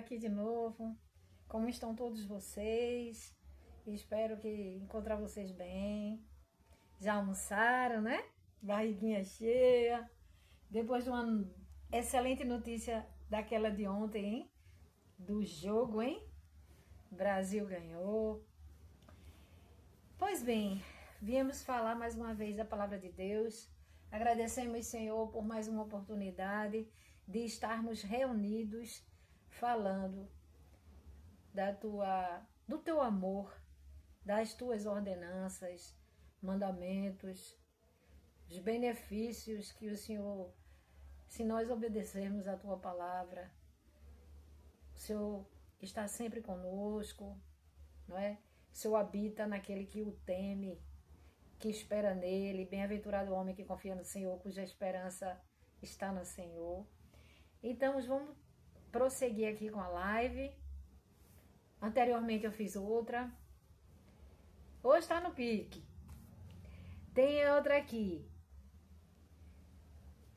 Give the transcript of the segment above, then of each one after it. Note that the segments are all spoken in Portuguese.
aqui de novo. Como estão todos vocês? Espero que encontrar vocês bem. Já almoçaram, né? Barriguinha cheia. Depois de uma excelente notícia daquela de ontem, hein? Do jogo, hein? Brasil ganhou. Pois bem, viemos falar mais uma vez da palavra de Deus. Agradecemos, Senhor, por mais uma oportunidade de estarmos reunidos falando do teu amor, das tuas ordenanças, mandamentos, os benefícios que o Senhor, se nós obedecermos a tua palavra, o Senhor está sempre conosco, não é? O Senhor habita naquele que o teme, que espera nele. Bem-aventurado o homem que confia no Senhor, cuja esperança está no Senhor. Então, vamos prosseguir aqui com a live. Anteriormente eu fiz outra. Hoje está no pique. Tem outra aqui.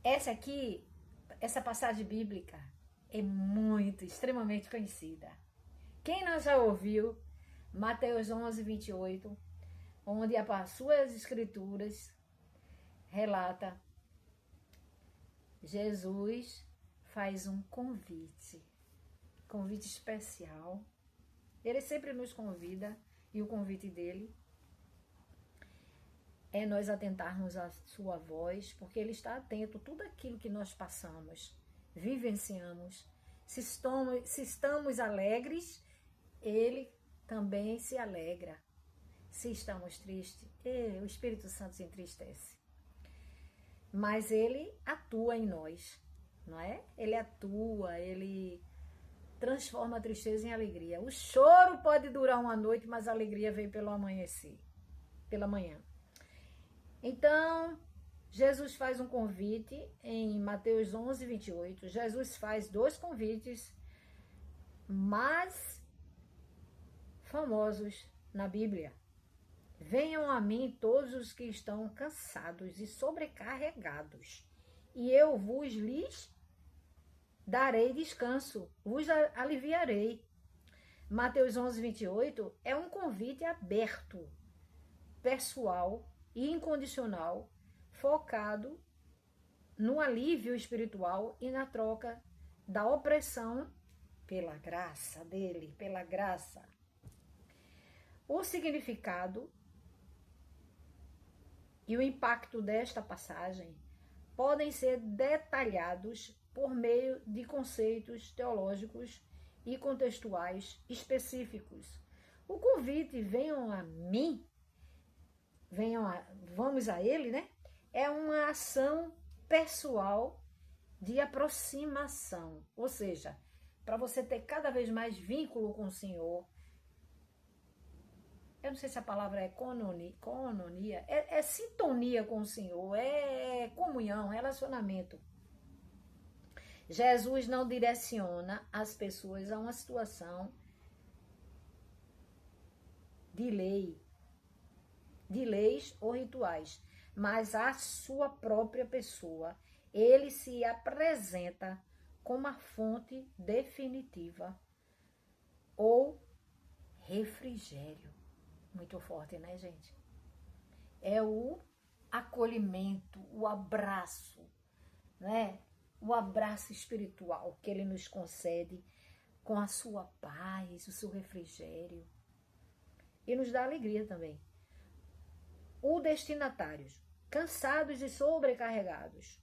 Essa passagem bíblica é extremamente conhecida. Quem não já ouviu Mateus 11, 28, onde as suas escrituras relata Jesus faz um convite especial. Ele sempre nos convida, e o convite dele é nós atentarmos à sua voz, porque ele está atento a tudo aquilo que nós passamos, vivenciamos. Se estamos alegres, ele também se alegra. Se estamos tristes, o Espírito Santo se entristece. Mas ele atua em nós, não é? Ele atua, ele transforma a tristeza em alegria. O choro pode durar uma noite, mas a alegria vem pelo amanhecer, pela manhã. Então, Jesus faz um convite em Mateus 11, 28. Jesus faz dois convites mais famosos na Bíblia. Venham a mim todos os que estão cansados e sobrecarregados, e eu lhes darei descanso, vos aliviarei. Mateus 11, 28 é um convite aberto, pessoal e incondicional, focado no alívio espiritual e na troca da opressão pela graça dele, pela graça. O significado e o impacto desta passagem podem ser detalhados por meio de conceitos teológicos e contextuais específicos. O convite, venham a mim, vamos a ele, né? É uma ação pessoal de aproximação, ou seja, para você ter cada vez mais vínculo com o Senhor. Eu não sei se a palavra é cononia, é sintonia com o Senhor, é comunhão, relacionamento. Jesus não direciona as pessoas a uma situação de leis ou rituais, mas à sua própria pessoa. Ele se apresenta como a fonte definitiva ou refrigério. Muito forte, né, gente? É o acolhimento, o abraço, né? O abraço espiritual que ele nos concede com a sua paz, o seu refrigério. E nos dá alegria também. O destinatário, cansados e sobrecarregados,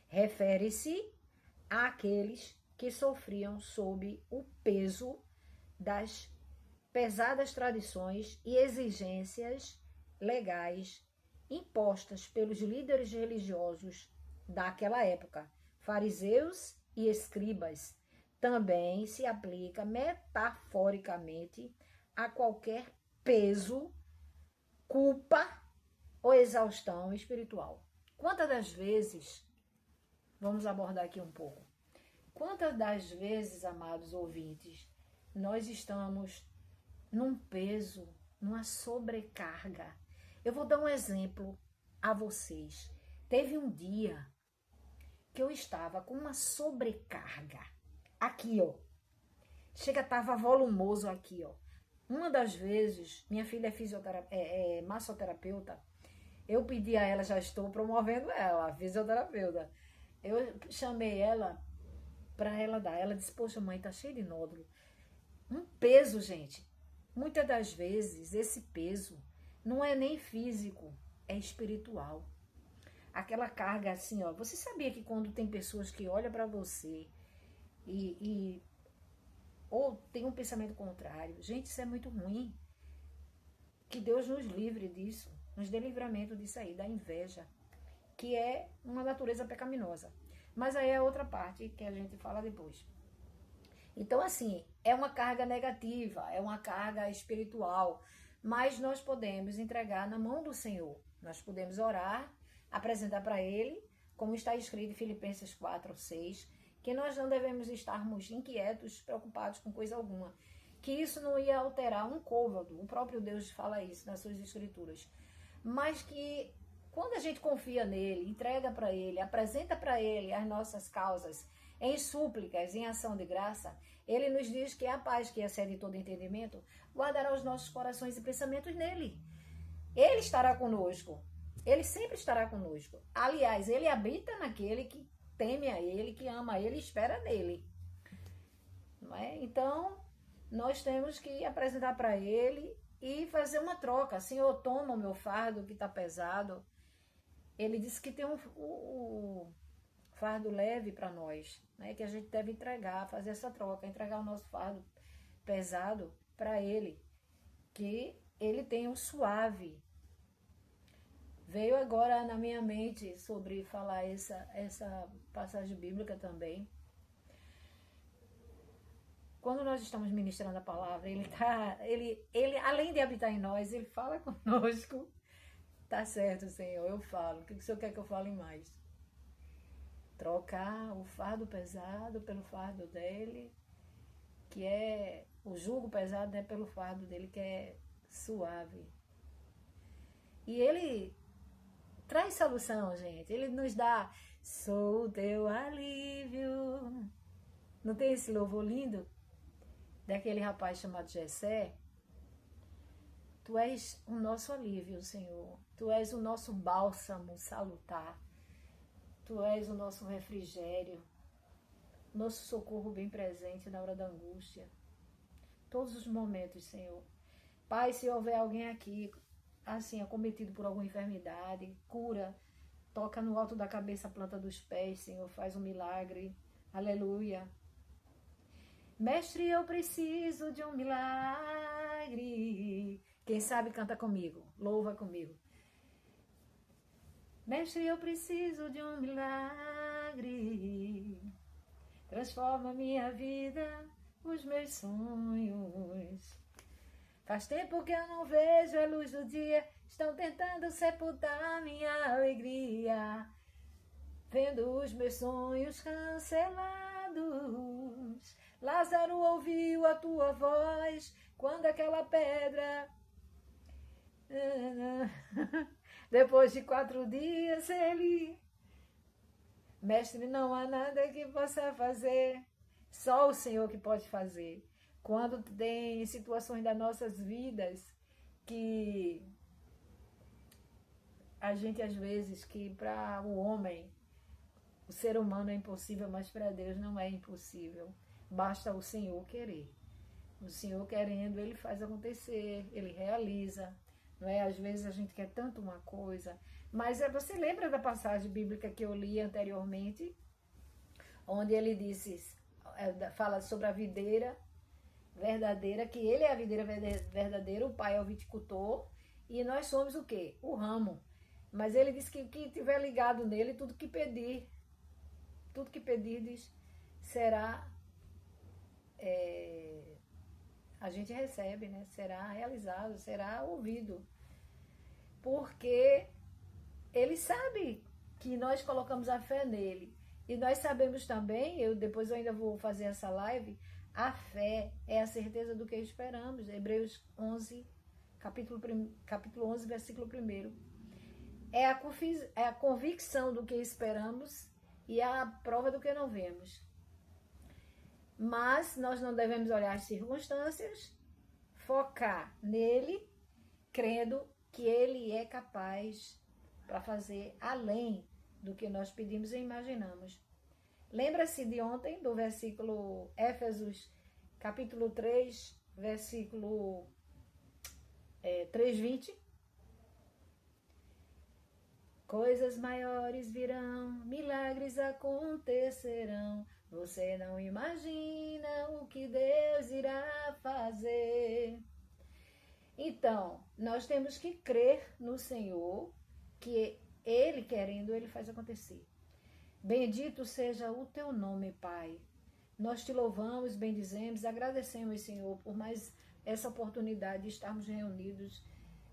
refere-se àqueles que sofriam sob o peso das pesadas tradições e exigências legais impostas pelos líderes religiosos daquela época, fariseus e escribas. Também se aplica metaforicamente a qualquer peso, culpa ou exaustão espiritual. Quantas das vezes, vamos abordar aqui um pouco, quantas das vezes, amados ouvintes, nós estamos num peso, numa sobrecarga. Eu vou dar um exemplo a vocês. Teve um dia que eu estava com uma sobrecarga aqui, ó, Chega, tava volumoso aqui, ó. Uma das vezes, minha filha é massoterapeuta, eu pedi a ela, já estou promovendo ela, a fisioterapeuta. Eu chamei ela para ela dar. Ela disse, poxa mãe, tá cheio de nódulo. Um peso, gente. Muitas das vezes, esse peso não é nem físico, é espiritual. Aquela carga assim, ó. Você sabia que quando tem pessoas que olham para você ou tem um pensamento contrário, gente, isso é muito ruim. Que Deus nos livre disso, nos dê livramento disso aí, da inveja, que é uma natureza pecaminosa. Mas aí é outra parte que a gente fala depois. Então, assim, é uma carga negativa, é uma carga espiritual, mas nós podemos entregar na mão do Senhor. Nós podemos orar, apresentar para Ele, como está escrito em Filipenses 4:6, que nós não devemos estarmos inquietos, preocupados com coisa alguma. Que isso não ia alterar um côvado, o próprio Deus fala isso nas suas escrituras. Mas que quando a gente confia nele, entrega para ele, apresenta para ele as nossas causas, em súplicas, em ação de graça, ele nos diz que a paz que excede todo entendimento guardará os nossos corações e pensamentos nele. Ele estará conosco. Ele sempre estará conosco. Aliás, ele habita naquele que teme a ele, que ama a ele e espera nele. Não é? Então, nós temos que apresentar para ele e fazer uma troca. Senhor, toma o meu fardo que está pesado. Ele disse que tem o fardo leve para nós, né? Que a gente deve entregar, fazer essa troca, entregar o nosso fardo pesado para ele, que ele tem o suave. Veio agora na minha mente sobre falar essa passagem bíblica também. Quando nós estamos ministrando a palavra, ele além de habitar em nós, ele fala conosco. Tá certo, Senhor, eu falo. O que o Senhor quer que eu fale mais? Trocar o fardo pesado pelo fardo dele, que é o jugo pesado, né, pelo fardo dele, que é suave. E ele traz solução, gente. Ele nos dá, sou o teu alívio. Não tem esse louvor lindo? Daquele rapaz chamado Jessé? Tu és o nosso alívio, Senhor. Tu és o nosso bálsamo salutar. Tu és o nosso refrigério, nosso socorro bem presente na hora da angústia. Todos os momentos, Senhor. Pai, se houver alguém aqui, assim, acometido por alguma enfermidade, cura, toca no alto da cabeça, a planta dos pés, Senhor, faz um milagre. Aleluia. Mestre, eu preciso de um milagre. Quem sabe canta comigo, louva comigo. Mestre, eu preciso de um milagre. Transforma minha vida, os meus sonhos. Faz tempo que eu não vejo a luz do dia. Estão tentando sepultar minha alegria. Vendo os meus sonhos cancelados. Lázaro ouviu a tua voz quando aquela pedra... Depois de 4 dias ele... Mestre, não há nada que possa fazer. Só o Senhor que pode fazer. Quando tem situações das nossas vidas que a gente às vezes, que para o homem, o ser humano é impossível, mas para Deus não é impossível. Basta o Senhor querer. O Senhor querendo, Ele faz acontecer, Ele realiza. Não é? Às vezes a gente quer tanto uma coisa, mas você lembra da passagem bíblica que eu li anteriormente, onde ele disse, fala sobre a videira verdadeira, que ele é a videira verdadeira, o pai é o viticultor, e nós somos o quê? O ramo. Mas ele disse que o que tiver ligado nele, tudo que pedirdes será, a gente recebe, né? Será realizado, será ouvido. Porque ele sabe que nós colocamos a fé nele. E nós sabemos também, depois eu ainda vou fazer essa live, a fé é a certeza do que esperamos. Hebreus 11, capítulo 11, versículo 1. É a convicção do que esperamos e a prova do que não vemos. Mas nós não devemos olhar as circunstâncias, focar nele, crendo que ele é capaz para fazer além do que nós pedimos e imaginamos. Lembra-se de ontem, do versículo Éfesos, capítulo 3, versículo 3:20? Coisas maiores virão, milagres acontecerão. Você não imagina o que Deus irá fazer. Então, nós temos que crer no Senhor, que Ele querendo, Ele faz acontecer. Bendito seja o teu nome, Pai. Nós te louvamos, bendizemos, agradecemos, Senhor, por mais essa oportunidade de estarmos reunidos,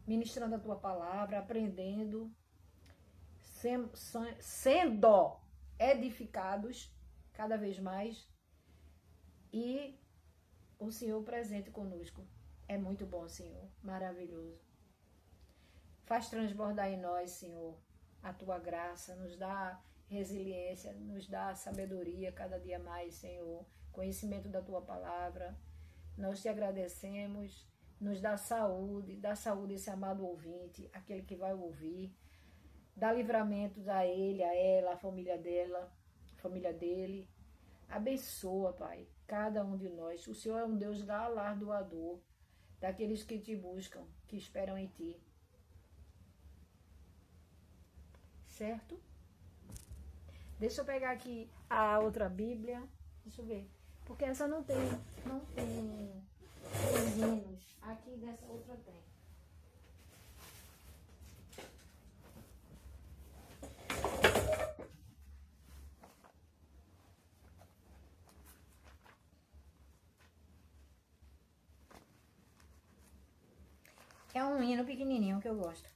ministrando a tua palavra, aprendendo, sendo edificados cada vez mais, e o Senhor presente conosco. É muito bom, Senhor, maravilhoso. Faz transbordar em nós, Senhor, a tua graça, nos dá resiliência, nos dá sabedoria cada dia mais, Senhor, conhecimento da tua palavra. Nós te agradecemos, nos dá saúde esse amado ouvinte, aquele que vai ouvir, dá livramentos a ele, a ela, a família dela, a família dele. Abençoa, Pai, cada um de nós. O Senhor é um Deus galardoador daqueles que te buscam, que esperam em ti. Certo? Deixa eu pegar aqui a outra Bíblia. Deixa eu ver. Porque essa não tem os hinos. Aqui dessa outra tem. É um hino pequenininho que eu gosto.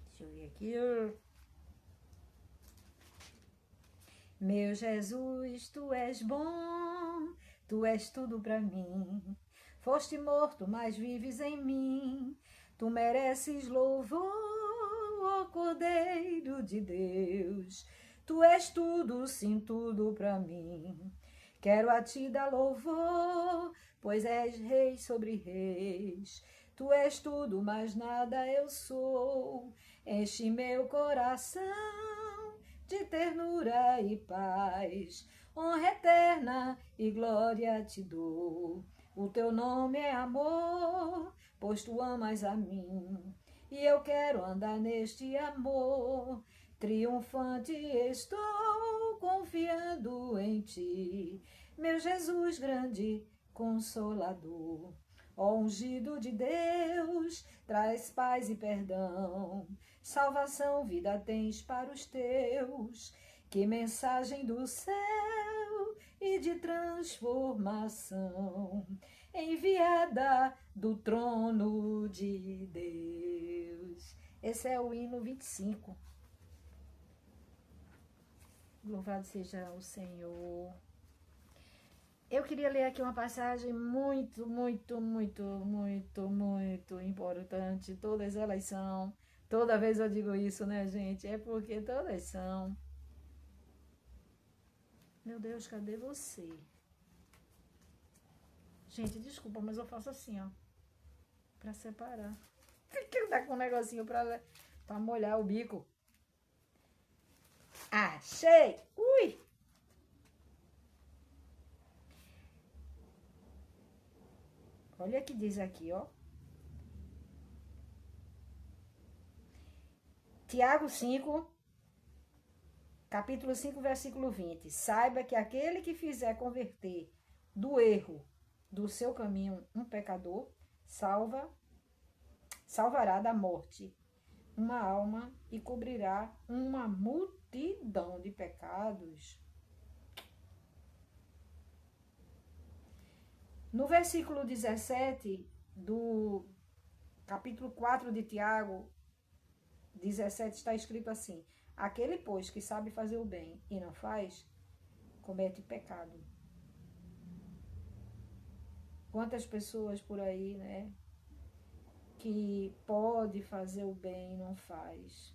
Deixa eu ver aqui. Meu Jesus, tu és bom, tu és tudo pra mim. Foste morto, mas vives em mim. Tu mereces louvor, ó Cordeiro de Deus. Tu és tudo, sim, tudo pra mim. Quero a ti dar louvor, pois és rei sobre reis. Tu és tudo, mas nada eu sou. Enche meu coração de ternura e paz. Honra eterna e glória te dou. O teu nome é amor, pois tu amas a mim. E eu quero andar neste amor. Triunfante estou, confiando em ti, meu Jesus grande consolador. Ó ungido de Deus, traz paz e perdão. Salvação, vida tens para os teus. Que mensagem do céu e de transformação, enviada do trono de Deus. Esse é o hino 25. Louvado seja o Senhor. Eu queria ler aqui uma passagem muito importante. Todas elas são. Toda vez eu digo isso, né, gente? É porque todas são. Meu Deus, cadê você? Gente, desculpa, mas eu faço assim, ó. Pra separar. Tem que andar com um negocinho pra molhar o bico. Achei! Ui! Olha o que diz aqui, ó. Tiago 5, capítulo 5, versículo 20. Saiba que aquele que fizer converter do erro do seu caminho um pecador, salvará da morte uma alma e cobrirá uma multidão de pecados. No versículo 17 do capítulo 4 de Tiago 17 está escrito assim: aquele, pois, que sabe fazer o bem e não faz, comete pecado. Quantas pessoas por aí, né, que pode fazer o bem e não faz.